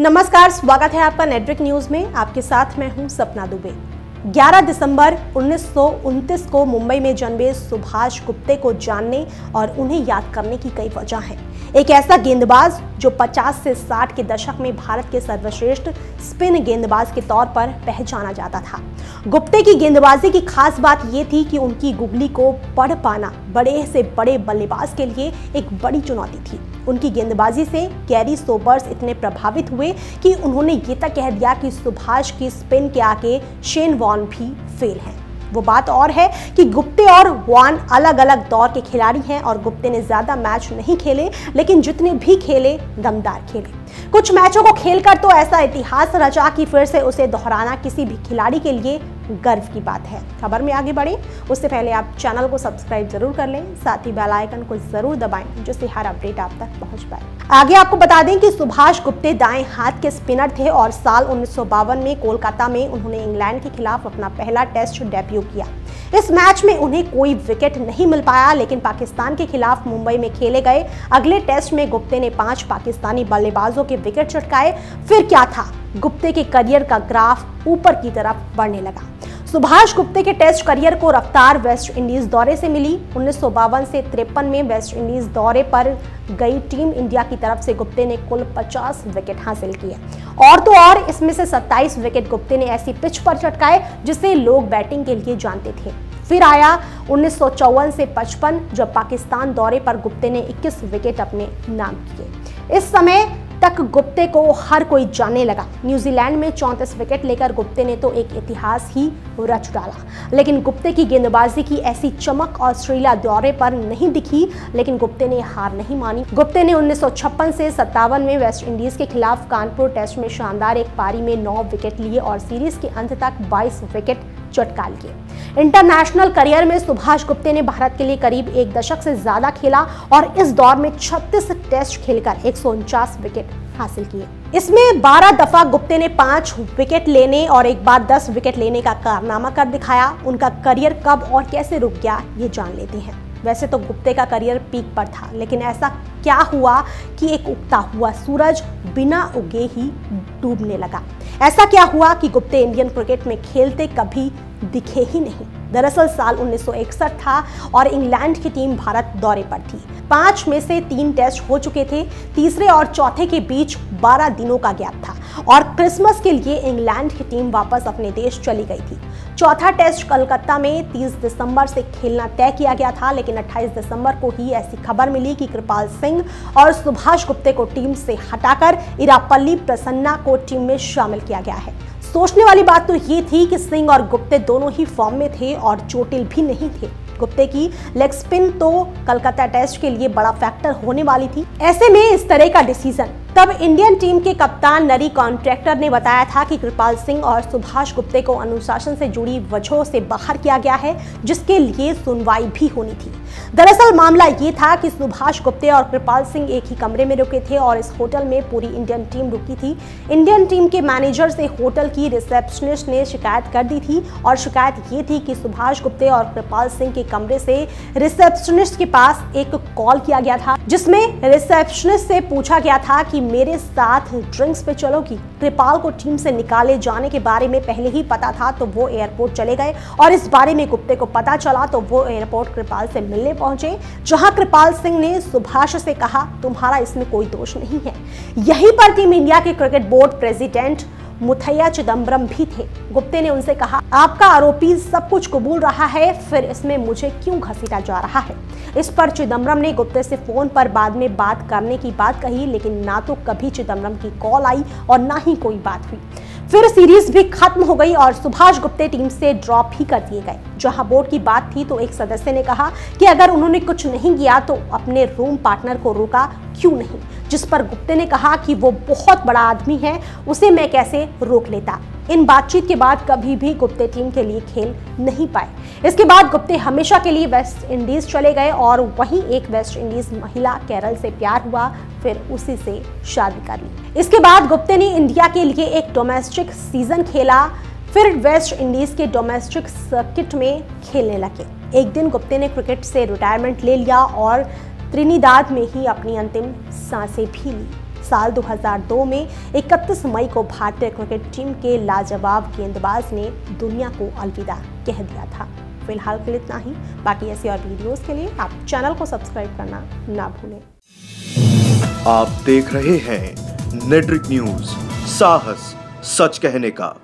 नमस्कार, स्वागत है आपका नेटवर्क न्यूज में। आपके साथ मैं हूं सपना दुबे। 11 दिसंबर 1929 को मुंबई में जन्मे सुभाष गुप्ते को जानने और उन्हें याद करने की कई वजह हैं। एक ऐसा गेंदबाज जो 50 से 60 के दशक में भारत के सर्वश्रेष्ठ स्पिन गेंदबाज के तौर पर पहचाना जाता था। गुप्ते की गेंदबाजी की खास बात यह थी कि उनकी गुगली को पढ़ पाना बड़े से बड़े बल्लेबाज के लिए एक बड़ी चुनौती थी। उनकी गेंदबाजी से गैरी सोबर्स इतने प्रभावित हुए कि उन्होंने ये तक कह दिया कि सुभाष की स्पिन के आगे शेन वॉर्न भी फेल हैं। वो बात और है कि गुप्ते और वॉर्न अलग अलग दौर के खिलाड़ी हैं और गुप्ते ने ज्यादा मैच नहीं खेले, लेकिन जितने भी खेले दमदार खेले। कुछ मैचों को खेलकर तो ऐसा इतिहास रचा कि फिर से उसे दोहराना किसी भी खिलाड़ी के लिए गर्व की बात है। खबर में आगे बढ़े उससे पहले आप चैनल को सब्सक्राइब जरूर कर लें, साथ ही बेल आइकन को जरूर दबाएं जिससे हर अपडेट आप तक पहुंच पाए। आगे आपको बता दें कि सुभाष गुप्ते दाएं हाथ के स्पिनर थे और साल 1952 में कोलकाता में उन्होंने इंग्लैंड के खिलाफ अपना पहला टेस्ट डेब्यू किया। इस मैच में उन्हें कोई विकेट नहीं मिल पाया, लेकिन पाकिस्तान के खिलाफ मुंबई में खेले गए अगले टेस्ट में गुप्ते ने 5 पाकिस्तानी बल्लेबाजों के विकेट चटकाए। फिर क्या था, गुप्ते के करियर का ग्राफ ऊपर की तरफ बढ़ने लगा। सुभाष गुप्ते के टेस्ट करियर को रफ्तार वेस्ट इंडीज दौरे से मिली। 1952 से 53 में वेस्ट इंडीज दौरे पर गई टीम इंडिया की तरफ से गुप्ते ने कुल 50 विकेट हासिल किए और तो और इसमें से 27 विकेट गुप्ते ने ऐसी पिच पर चटकाए जिसे लोग बैटिंग के लिए जानते थे। फिर आया 1954 से 55 जब पाकिस्तान दौरे पर गुप्ते ने 21 विकेट अपने नाम किए। इस समय तक गुप्ते को हर कोई जानने लगा। न्यूजीलैंड में 34 विकेट लेकर गुप्ते ने तो एक इतिहास ही रच डाला, लेकिन गुप्ते की गेंदबाजी की ऐसी चमक ऑस्ट्रेलिया दौरे पर नहीं दिखी, लेकिन गुप्ते ने हार नहीं मानी। गुप्ते ने 1956 से 57 में वेस्ट इंडीज के खिलाफ कानपुर टेस्ट में शानदार एक पारी में 9 विकेट लिए और सीरीज के अंत तक 22 विकेट चटका लिए। इंटरनेशनल करियर में सुभाष गुप्ते ने भारत के लिए करीब एक दशक से ज्यादा खेला और इस दौर में 36 टेस्ट खेलकर 149 विकेट हासिल किए। इसमें 12 दफा गुप्ते ने 5 विकेट लेने और एक बार 10 विकेट लेने का कारनामा कर दिखाया। उनका करियर कब और कैसे रुक गया ये जान लेते हैं। वैसे तो गुप्ते का करियर पीक पर था, लेकिन ऐसा क्या हुआ कि एक उगता हुआ सूरज बिना उगे ही डूबने लगा। ऐसा क्या हुआ कि गुप्ते इंडियन क्रिकेट में खेलते कभी दिखे ही नहीं। दरअसल साल 1961 था और इंग्लैंड की टीम भारत दौरे पर थी। 5 में से 3 टेस्ट हो चुके थे। तीसरे और चौथे के बीच 12 दिनों का गैप था और क्रिसमस के लिए इंग्लैंड की टीम वापस अपने देश चली गई थी। चौथा टेस्ट कलकत्ता में 30 दिसंबर से खेलना तय किया गया था, लेकिन 28 दिसंबर को ही ऐसी खबर मिली कि कृपाल सिंह और सुभाष गुप्ते को टीम से हटाकर इरापल्ली प्रसन्ना को टीम में शामिल किया गया है। सोचने वाली बात तो ये थी कि सिंह और गुप्ते दोनों ही फॉर्म में थे और चोटिल भी नहीं थे। गुप्ते की लेग स्पिन तो कलकत्ता टेस्ट के लिए बड़ा फैक्टर होने वाली थी। ऐसे में इस तरह का डिसीजन तब इंडियन टीम के कप्तान नरी कॉन्ट्रैक्टर ने बताया था कि कृपाल सिंह और सुभाष गुप्ते को अनुशासन से जुड़ी वजहों से बाहर किया गया है, जिसके लिए सुनवाई भी होनी थी। दरअसल मामला ये था कि सुभाष गुप्ते और कृपाल सिंह एक ही कमरे में रुके थे और इस होटल में पूरी इंडियन टीम रुकी थी। इंडियन टीम के मैनेजर से होटल की रिसेप्शनिस्ट ने शिकायत कर दी थी और शिकायत ये थी कि सुभाष गुप्ते और कृपाल सिंह के कमरे से रिसेप्शनिस्ट के पास एक कॉल किया गया था, जिसमें रिसेप्शनिस्ट से पूछा गया था कि मेरे साथ ड्रिंक्स पे चलोगी। कृपाल को टीम से निकाले जाने के बारे में पहले ही पता था तो वो एयरपोर्ट चले गए और इस बारे में गुप्ते को पता चला तो वो एयरपोर्ट कृपाल से मिलने पहुंचे, जहां कृपाल सिंह ने सुभाष से कहा तुम्हारा इसमें कोई दोष नहीं है। यहीं पर टीम इंडिया के cricket board president Muttiah Chidambaram भी थे। गुप्ते ने उनसे कहा आपका आरोपी सब कुछ कबूल रहा है, फिर इसमें मुझे क्यों घसीटा जा रहा है। इस पर चिदम्बरम ने गुप्ते से फोन पर बाद में बात करने की बात कही, लेकिन ना तो कभी चिदम्बरम की कॉल आई और ना ही कोई बात हुई। फिर सीरीज भी खत्म हो गई और सुभाष गुप्ते टीम से ड्रॉप ही कर दिए गए। जहां बोर्ड की बात थी तो एक सदस्य ने कहा कि अगर उन्होंने कुछ नहीं किया तो अपने रूम पार्टनर को रोका क्यों नहीं, जिस पर गुप्ते ने कहा कि वो बहुत बड़ा आदमी है, उसे मैं कैसे रोक लेता। इन बातचीत के बाद कभी भी गुप्ते टीम के लिए खेल नहीं पाए। इसके बाद गुप्ते हमेशा के लिए वेस्ट इंडीज चले गए और वहीं एक वेस्ट इंडीज महिला कैरल से प्यार हुआ, फिर उसी से शादी कर ली। इसके बाद गुप्ते ने इंडिया के लिए एक डोमेस्टिक सीजन खेला, फिर वेस्ट इंडीज के डोमेस्टिक सर्किट में खेलने लगे। एक दिन गुप्ते ने क्रिकेट से रिटायरमेंट ले लिया और त्रिनिदाद में ही अपनी अंतिम सांसें भी ली। साल 2002 में 31 मई को भारतीय क्रिकेट टीम के लाजवाब गेंदबाज ने दुनिया को अलविदा कह दिया था। फिलहाल के लिए इतना ही। बाकी ऐसी और वीडियोस के लिए आप चैनल को सब्सक्राइब करना ना भूलें। आप देख रहे हैं नेट्रिक न्यूज, साहस सच कहने का।